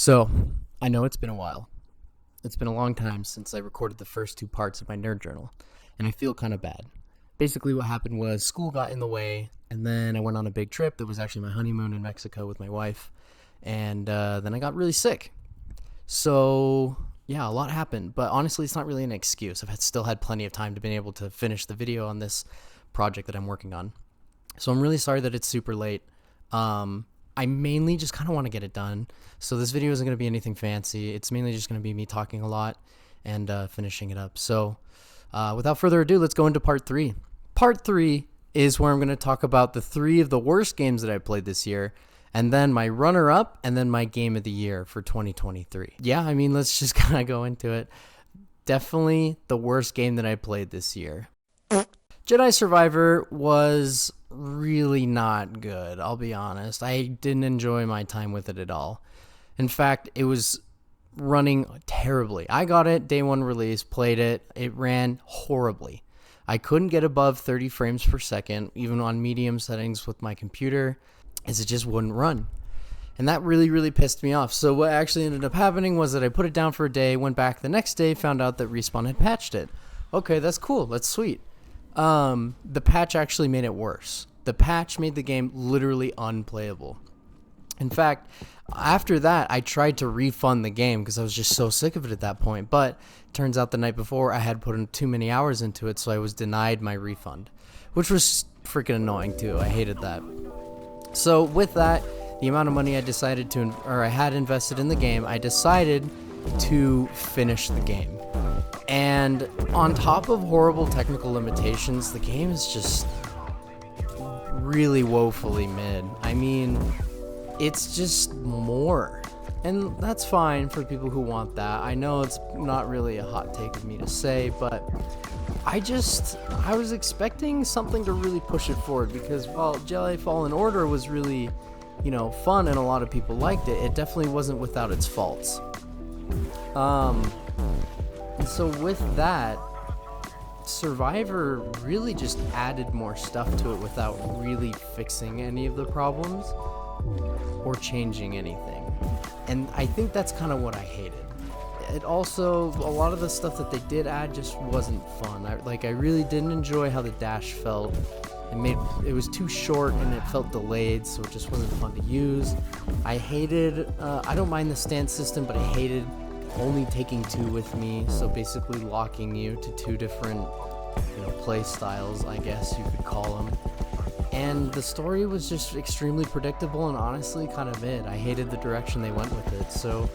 So, I know it's been a while. It's been a long time since I recorded the first two parts of my nerd journal, and I feel kind of bad. Basically, what happened was school got in the way, and then I went on a big trip that was actually my honeymoon in Mexico with my wife, and then I got really sick. So, yeah, a lot happened, but honestly, it's not really an excuse. Still had plenty of time to be able to finish the video on this project that I'm working on. So, I'm really sorry that it's super late. I mainly just kind of want to get it done. So this video isn't going to be anything fancy. It's mainly just going to be me talking a lot and finishing it up. So without further ado, let's go into part 3. Part 3 is where I'm going to talk about the 3 of the worst games that I played this year, and then my runner-up, and then my game of the year for 2023. Yeah, I mean, let's just kind of go into it. Definitely the worst game that I played this year. Jedi Survivor was really not good, I'll be honest. I didn't enjoy my time with it at all. In fact, it was running terribly. I got it day one release, played it. It ran horribly. I couldn't get above 30 frames per second, even on medium settings with my computer, as it just wouldn't run. And that really pissed me off. So what actually ended up happening was that I put it down for a day, went back the next day, found out that Respawn had patched it. Okay, that's cool. That's sweet. The patch actually made it worse. The patch made the game literally unplayable. In fact, after that, I tried to refund the game because I was just so sick of it at that point. But turns out the night before, I had put in too many hours into it, so I was denied my refund, which was freaking annoying too. I hated that. So with that, the amount of money I had invested in the game, I decided to finish the game. And on top of horrible technical limitations, the game is just really woefully mid. I mean, it's just more. And that's fine for people who want that. I know it's not really a hot take of me to say, but I was expecting something to really push it forward, because while Jedi Fallen Order was really, fun and a lot of people liked it, it definitely wasn't without its faults. And so with that, Survivor really just added more stuff to it without really fixing any of the problems or changing anything. And I think that's kind of what I hated. It also, a lot of the stuff that they did add just wasn't fun. I really didn't enjoy how the dash felt. It was too short and it felt delayed, so it just wasn't fun to use. I hated, I don't mind the stance system, but I hated only taking 2 with me, so basically locking you to 2 different play styles, I guess you could call them. And the story was just extremely predictable and honestly kind of mid. I hated the direction they went with it. So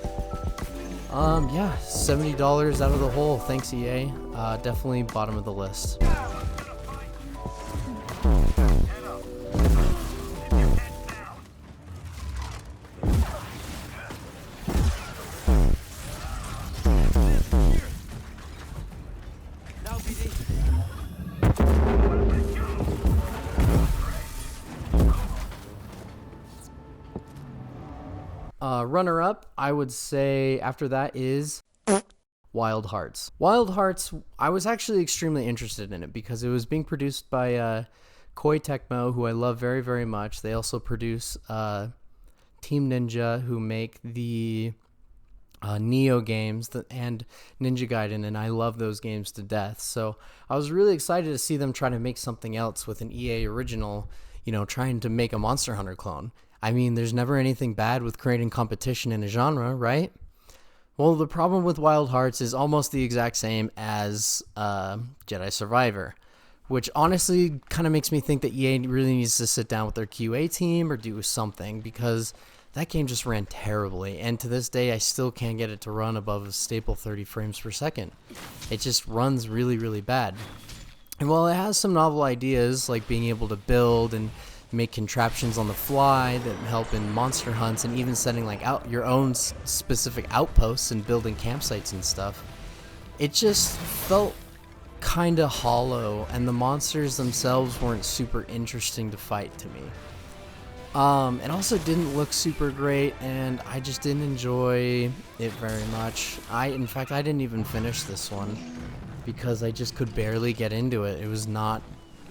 yeah, $70 out of the hole. Thanks, EA. Definitely bottom of the list. Runner-up, I would say after that is Wild Hearts. Wild Hearts, I was actually extremely interested in it because it was being produced by Koei Tecmo, who I love very much. They also produce Team Ninja, who make the Neo games and Ninja Gaiden, and I love those games to death. So I was really excited to see them try to make something else with an EA original, trying to make a Monster Hunter clone. I mean, there's never anything bad with creating competition in a genre, right? Well, the problem with Wild Hearts is almost the exact same as Jedi Survivor, which honestly kind of makes me think that EA really needs to sit down with their QA team or do something, because that game just ran terribly, and to this day I still can't get it to run above a staple 30 frames per second. It just runs really bad. And while it has some novel ideas, like being able to build and make contraptions on the fly that help in monster hunts, and even setting out your own specific outposts and building campsites and stuff, it just felt kind of hollow, and the monsters themselves weren't super interesting to fight to me. It also didn't look super great, and I just didn't enjoy it very much. In fact, I didn't even finish this one because I just could barely get into it. It was not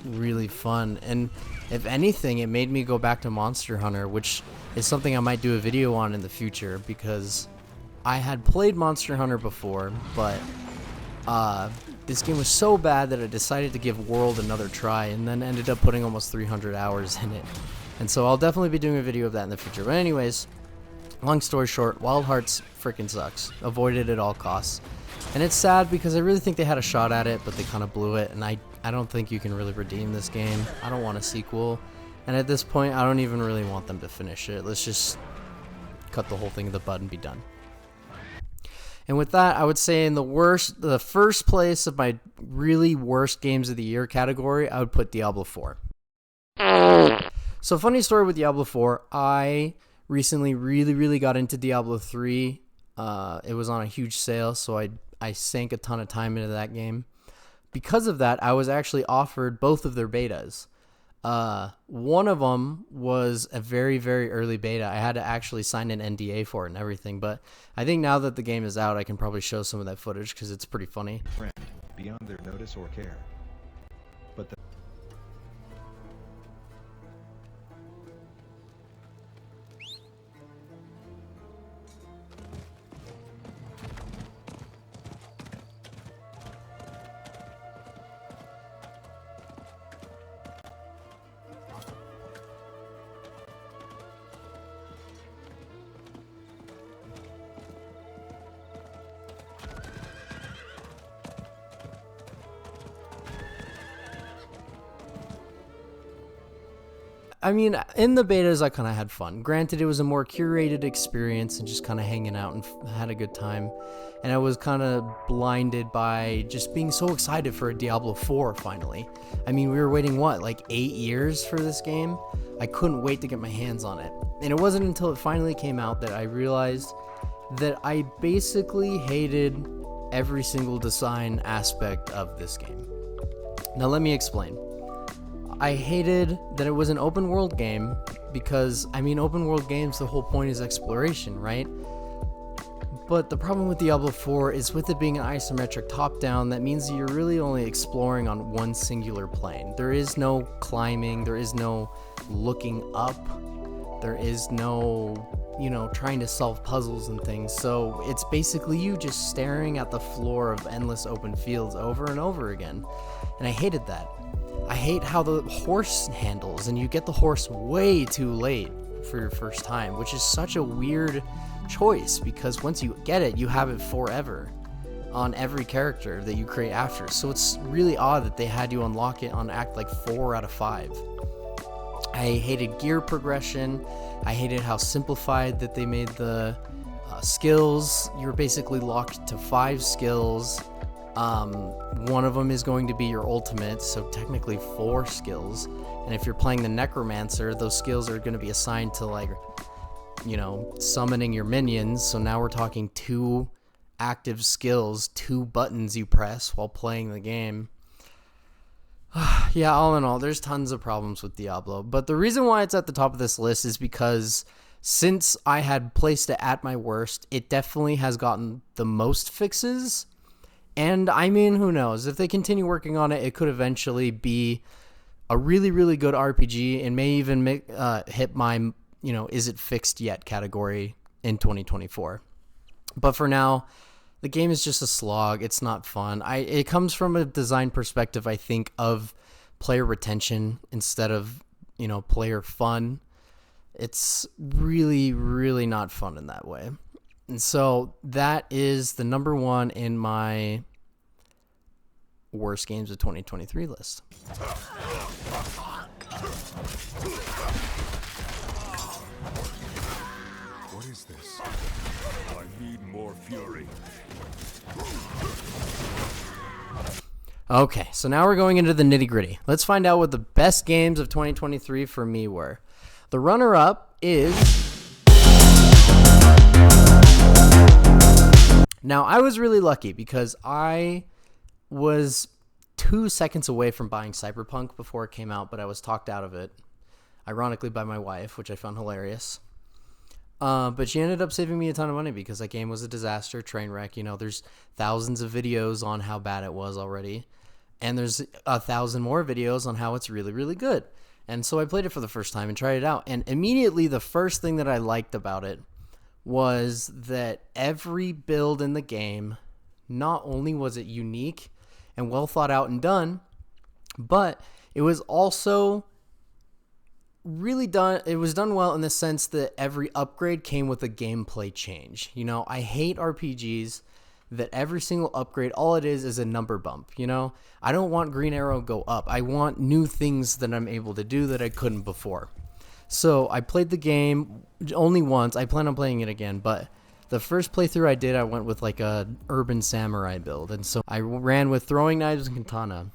really fun. And if anything, it made me go back to Monster Hunter, which is something I might do a video on in the future, because I had played Monster Hunter before, but this game was so bad that I decided to give World another try, and then ended up putting almost 300 hours in it. And so I'll definitely be doing a video of that in the future. But anyways, long story short, Wild Hearts freaking sucks. Avoid it at all costs. And it's sad because I really think they had a shot at it, but they kind of blew it, and I don't think you can really redeem this game. I don't want a sequel, and at this point, I don't even really want them to finish it. Let's just cut the whole thing in the bud and be done. And with that, I would say in the first place of my really worst games of the year category, I would put Diablo 4. So funny story with Diablo 4, I recently really got into Diablo 3. It was on a huge sale, so I sank a ton of time into that game. Because of that, I was actually offered both of their betas. One of them was a very early beta. I had to actually sign an NDA for it and everything, but I think now that the game is out, I can probably show some of that footage because it's pretty funny. Friend, beyond their notice or care. But the I mean, in the betas, I kind of had fun. Granted, it was a more curated experience and just kind of hanging out and had a good time. And I was kind of blinded by just being so excited for a Diablo 4 finally. I mean, we were waiting, what, like 8 years for this game? I couldn't wait to get my hands on it. And it wasn't until it finally came out that I realized that I basically hated every single design aspect of this game. Now, let me explain. I hated that it was an open world game because, I mean, open world games, the whole point is exploration, right? But the problem with Diablo 4 is with it being an isometric top-down, that means that you're really only exploring on one singular plane. There is no climbing, there is no looking up, there is no, trying to solve puzzles and things. So it's basically you just staring at the floor of endless open fields over and over again. And I hated that. I hate how the horse handles, and you get the horse way too late for your first time, which is such a weird choice because once you get it, you have it forever on every character that you create after. So it's really odd that they had you unlock it on act like 4 out of 5. I hated gear progression. I hated how simplified that they made the skills. You're basically locked to 5 skills. One of them is going to be your ultimate, so technically 4 skills. And if you're playing the Necromancer, those skills are going to be assigned to, like, summoning your minions. So now we're talking 2 active skills, 2 buttons you press while playing the game. Yeah, all in all, there's tons of problems with Diablo. But the reason why it's at the top of this list is because since I had placed it at my worst, it definitely has gotten the most fixes. And I mean, who knows? If they continue working on it, it could eventually be a really good RPG and may even hit my, is it fixed yet category in 2024. But for now, the game is just a slog. It's not fun. It comes from a design perspective, I think, of player retention instead of, player fun. It's really not fun in that way. And so that is the number 1 in my worst games of 2023 list. What is this? I need more fury. Okay, so now we're going into the nitty-gritty. Let's find out what the best games of 2023 for me were. The runner-up is... Now, I was really lucky because I was 2 seconds away from buying Cyberpunk before it came out, but I was talked out of it, ironically by my wife, which I found hilarious. But she ended up saving me a ton of money because that game was a disaster, train wreck. There's thousands of videos on how bad it was already. And there's 1,000 more videos on how it's really, really good. And so I played it for the first time and tried it out. And immediately the first thing that I liked about it was that every build in the game, not only was it unique and well thought out and done, but it was also really done. It was done well in the sense that every upgrade came with a gameplay change. You know, I hate RPGs that every single upgrade, all it is a number bump. You know, I don't want Green Arrow go up. I want new things that I'm able to do that I couldn't before. So I played the game only once. I plan on playing it again, but the first playthrough I did, I went with like a urban samurai build. And so I ran with throwing knives and katana.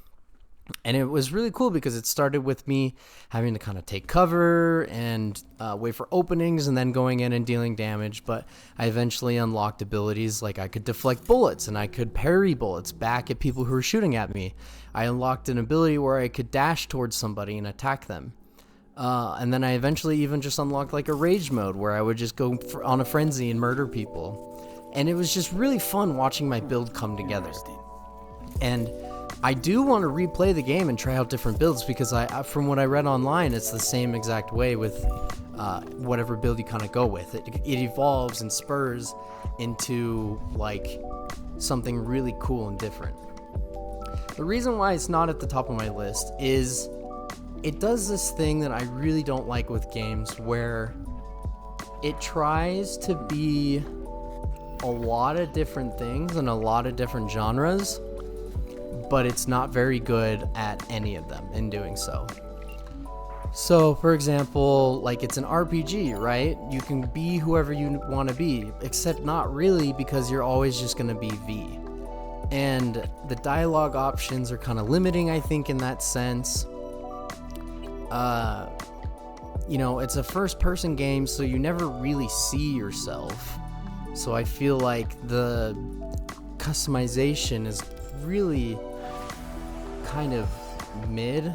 And it was really cool because it started with me having to kind of take cover and wait for openings and then going in and dealing damage. But I eventually unlocked abilities like I could deflect bullets and I could parry bullets back at people who were shooting at me. I unlocked an ability where I could dash towards somebody and attack them. And then I eventually even just unlocked like a rage mode where I would just go on a frenzy and murder people. And it was just really fun watching my build come together. And I do want to replay the game and try out different builds because from what I read online, it's the same exact way with whatever build you kind of go with. It evolves and spurs into like something really cool and different. The reason why it's not at the top of my list is it does this thing that I really don't like with games where it tries to be a lot of different things and a lot of different genres, but it's not very good at any of them in doing so. So, for example, like it's an RPG, right? You can be whoever you want to be, except not really because you're always just going to be V. And the dialogue options are kind of limiting, I think, in that sense. You know, it's a first-person game, so you never really see yourself. So I feel like the customization is really kind of mid,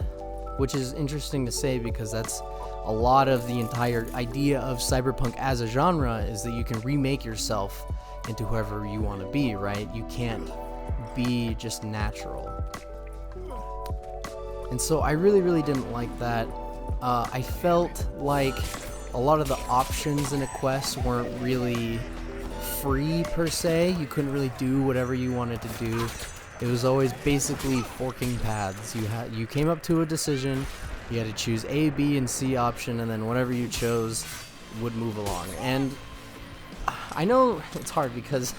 which is interesting to say because that's a lot of the entire idea of cyberpunk as a genre is that you can remake yourself into whoever you want to be, right? You can't be just natural. And so I really, really didn't like that. I felt like a lot of the options in a quest weren't really free per se. You couldn't really do whatever you wanted to do. It was always basically forking paths. You came up to a decision, you had to choose A, B, and C option, and then whatever you chose would move along. And I know it's hard because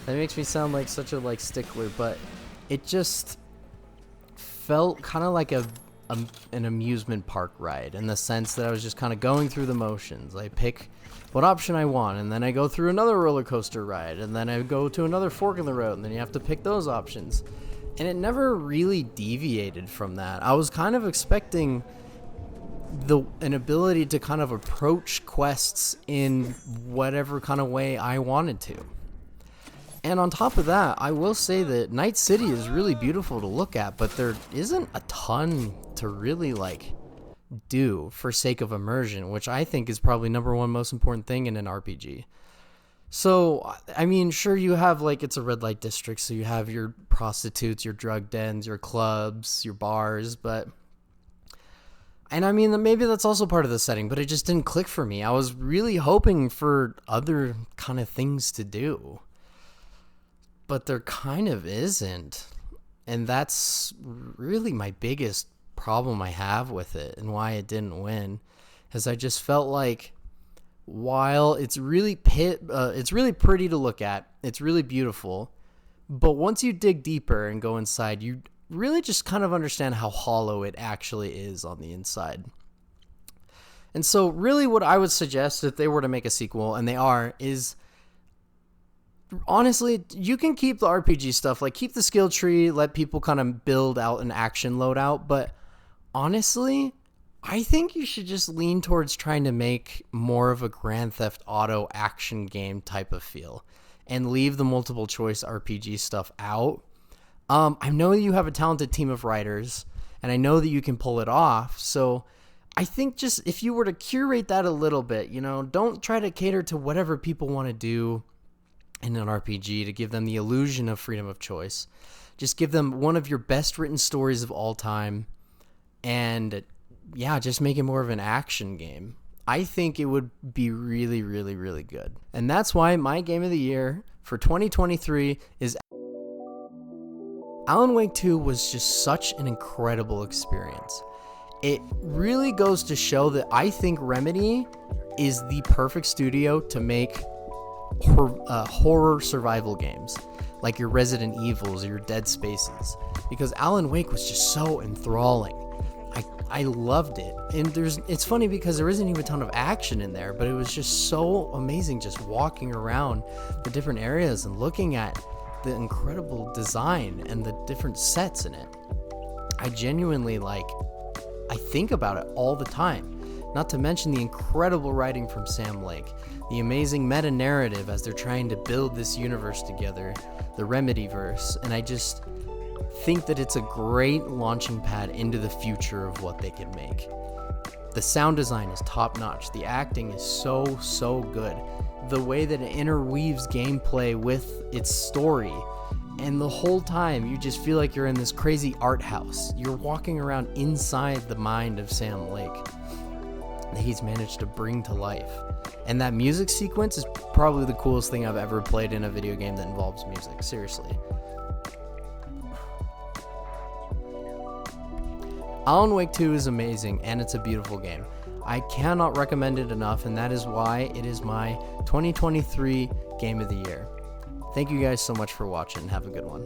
that makes me sound like such a stickler, but it just felt kind of like an amusement park ride in the sense that I was just kind of going through the motions. I pick what option I want, and then I go through another roller coaster ride, and then I go to another fork in the road, and then you have to pick those options. And it never really deviated from that. I was kind of expecting an ability to kind of approach quests in whatever kind of way I wanted to. And on top of that, I will say that Night City is really beautiful to look at, but there isn't a ton to really do for sake of immersion, which I think is probably number one most important thing in an RPG. So, I mean, sure, you have it's a red light district, so you have your prostitutes, your drug dens, your clubs, your bars, and I mean, maybe that's also part of the setting, but it just didn't click for me. I was really hoping for other kind of things to do, but there kind of isn't. And that's really my biggest problem I have with it and why it didn't win, is I just felt like while it's really pretty to look at, it's really beautiful, but once you dig deeper and go inside, you really just kind of understand how hollow it actually is on the inside. And so really what I would suggest if they were to make a sequel, and they are, is honestly, you can keep the RPG stuff, keep the skill tree, let people kind of build out an action loadout, but honestly, I think you should just lean towards trying to make more of a Grand Theft Auto action game type of feel and leave the multiple choice RPG stuff out. I know you have a talented team of writers, and I know that you can pull it off, so I think just if you were to curate that a little bit, don't try to cater to whatever people want to do in an RPG to give them the illusion of freedom of choice. Just give them one of your best written stories of all time, and yeah, just make it more of an action game. I think it would be really, really, really good. And that's why my game of the year for 2023 is Alan Wake 2 was just such an incredible experience. It really goes to show that I think Remedy is the perfect studio to make horror survival games, like your Resident Evils or your Dead Spaces, because Alan Wake was just so enthralling. I loved it. And it's funny because there isn't even a ton of action in there, but it was just so amazing just walking around the different areas and looking at the incredible design and the different sets in it. I genuinely I think about it all the time. Not to mention the incredible writing from Sam Lake, the amazing meta narrative as they're trying to build this universe together, the Remedyverse, and I just think that it's a great launching pad into the future of what they can make. The sound design is top notch. The acting is so good. The way that it interweaves gameplay with its story, and the whole time you just feel like you're in this crazy art house. You're walking around inside the mind of Sam Lake that he's managed to bring to life. And that music sequence is probably the coolest thing I've ever played in a video game that involves music. Seriously. Alan Wake 2 is amazing, and it's a beautiful game. I cannot recommend it enough, and that is why it is my 2023 Game of the Year. Thank you guys so much for watching. Have a good one.